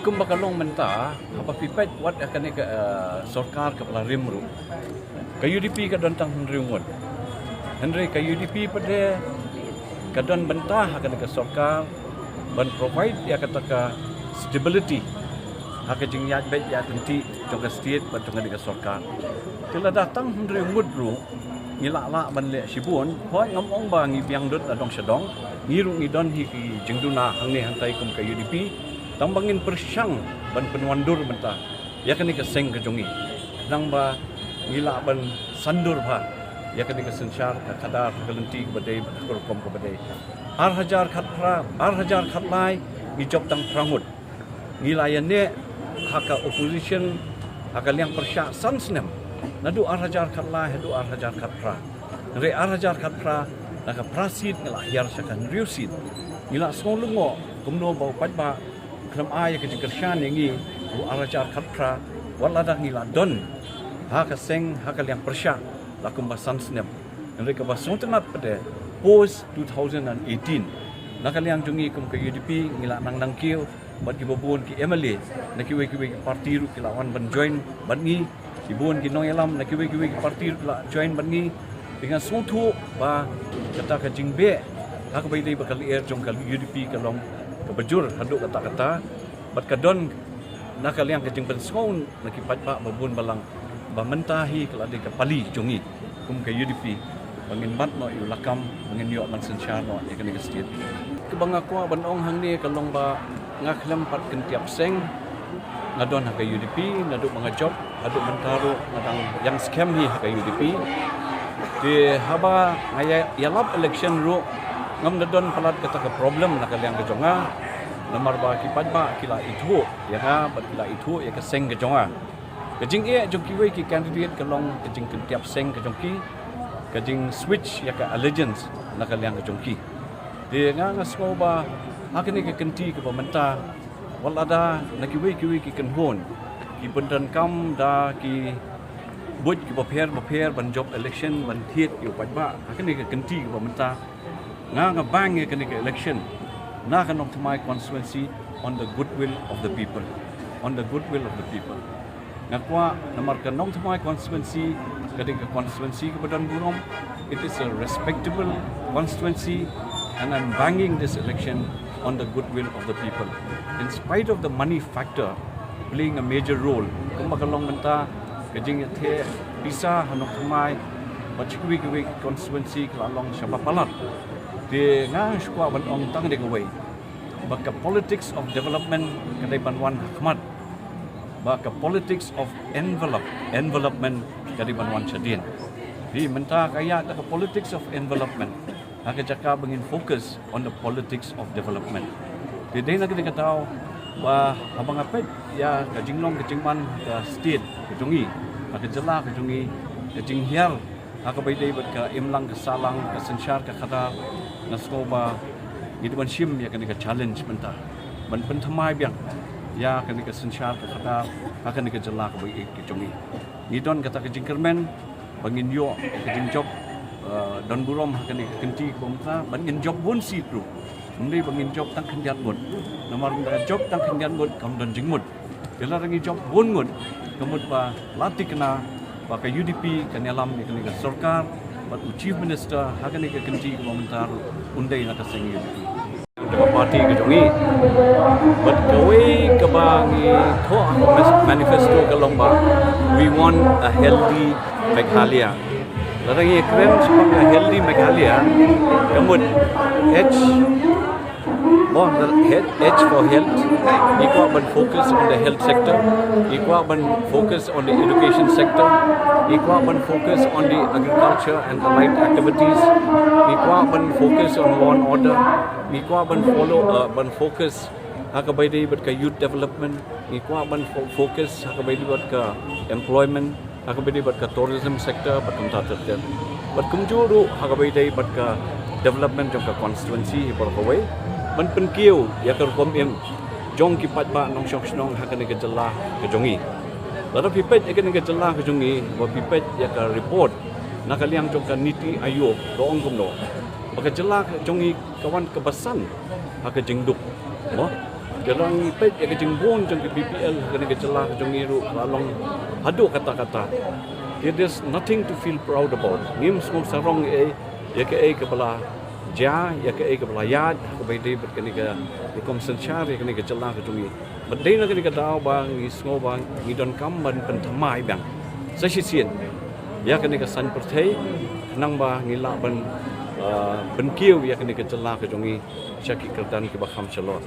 Kum bakalong menta apa pipet wat akan ke sarkar kepala rimru. Ka UDP ka dantang rimut. Henry ka UDP pada kadan bentah akan ke sarkar ban provide ya kata ka stability. Hak jing ya baik ya tenti jong ka state ban jong ka sarkar. Tila datang rimut ru ngilak-lak ban le sibun hoi ngomong ba ngi biang dut adong sedong ngiru ngidon hi ki jengduna hangni hantai kum ka UDP tambangin persyang ban penwandur mentah ya kani ke seng ke jongi nang ba ngila ban sandur ba ya kani ke sensyar ka kadar kelenti ke badai kom ke badai ar hajar khat lai ni job tang prangut ngila ya ne haka opposition haka liang persyak sansnem nadu ar hajar khat lai hadu ar hajar khat pra re ar hajar khat pra naka prasid ngila yar sakan riusid ngila songlungo kumno bau patba kram ay ke jingkershan yangi u arajar khatra wala dah ngila don ha ka seng ha ka liang persya lakum basan snap mereka basung tenat pada post 2018 nakal yang jungi kum ke UDP ngila nang kiu bat ki bobon ki MLA nakiwe parti ru ki lawan ban join ban ngi ibon ki noyalam nakiwe parti ru la join ban ngi dengan sungtu ba kata ka jingbe ha ka bai dei bakal air jong kal UDP kalong kebejur haduk kata-kata bat kadon nakal yang kejing penskon nakipat pak babun balang bamentahi kelade ke pali jongi kum ke UDP bangin bat no yu lakam bangin yo man sensyar no ikan ke state kebanga kwa ban ong hang ni kalong ba ngakhlem pat kentiap seng ngadon ha ke UDP naduk mga job haduk mentaro ngadang yang scam ni ha ke UDP di haba ngaya yalap election ru ngam nadon palat kata ke problem nakal yang kejonga nomor ba kipat ba kila itu ya ha bat kila itu ya ke seng kejonga kejing e jongki we ki candidate kalong kejing ketiap seng kejongki kejing switch ya ke allegiance nakal yang kejongki di nga sko ba hakni ke kenti ke pemerintah walada nakiwe ki kenhon ki bendan kam da ki buat ki prepare ban job election ban thiet yu pat ba hakni ke kenti ke pemerintah nga bang ke election na kanong my constituency on the goodwill of the people nga kwa namar kanong my constituency constituency ke badan burom it is a respectable constituency and I'm banging this election on the goodwill of the people in spite of the money factor playing a major role kung makalong menta kajing the bisa hanok my bachikwi constituency kalalong sabapalat di nga skwa ban ong tang de gawai baka politics of development kadai banwan hakmat baka politics of envelopment kadai banwan chadin di menta kaya ka politics of envelopment haka jaka bangin focus on the politics of development di dai nak dikataw ba abang apet ya kajinglong kajingman ka state kajungi haka jela kajungi kajing hiar haka bai dai bat ka imlang ka salang ka sensyar ka khata naskoba itu ban shim ya kan challenge mentah ban pentamai biang ya kan ke sensyar ka khata akan ke jelak bagi ke jongi ni don kata ke jingkermen bangin yo ke jing job don burom kan ke kenti komta bangin job bon si tu mendai bangin job tang kendian bon nomor job tang kendian bon kam don jingmut kala rangi job bon ngun kemut ba lati kena ba ke UDP kan alam ni kan ke sarkar but chief minister hakan ke kenti komentar undai nak seng UDP dengan parti ke jongi but gawe ke bangi tho manifesto ke lomba we want a healthy Meghalaya larangi keren supaya healthy Meghalaya kemudian H for health equal but focus on the health sector equal but focus on the education sector equal but focus on the agriculture and allied activities equal but focus on law and order equal but focus hakabaidi but ka youth development equal but focus hakabaidi but ka employment hakabaidi but ka tourism sector but kumta terter but kumjuru hakabaidi but ka development jong ka constituency por kawai ban penkiu ya ka kom em jong ki pat ba nong shong snong hakan ke jelah ke jongi lalu pipet akan ke jelah ke jongi wa pipet ya ka report nakaliang jong ka niti ayub doong kumno baka jelah ke jongi kawan kebasan haka jingduk oh Jarang ipet ya kejenggon jeng ke BPL kena kecelah jeng iru lalong hadu kata-kata. There's nothing to feel proud about. Ngim semua sarong ya ke kepala ja ya ke kepala yad ko bai dei bet kena ke kom senchar ya kena kecelah ke jeng. Bedai nak kena ke dau bang ni semua bang ni don kam ban pentamai bang. Sesien ya kena ke san pertai nang ba ngilak ban ben kieu ya kena kecelah ke jeng syaki kerdan ke bakham chalot.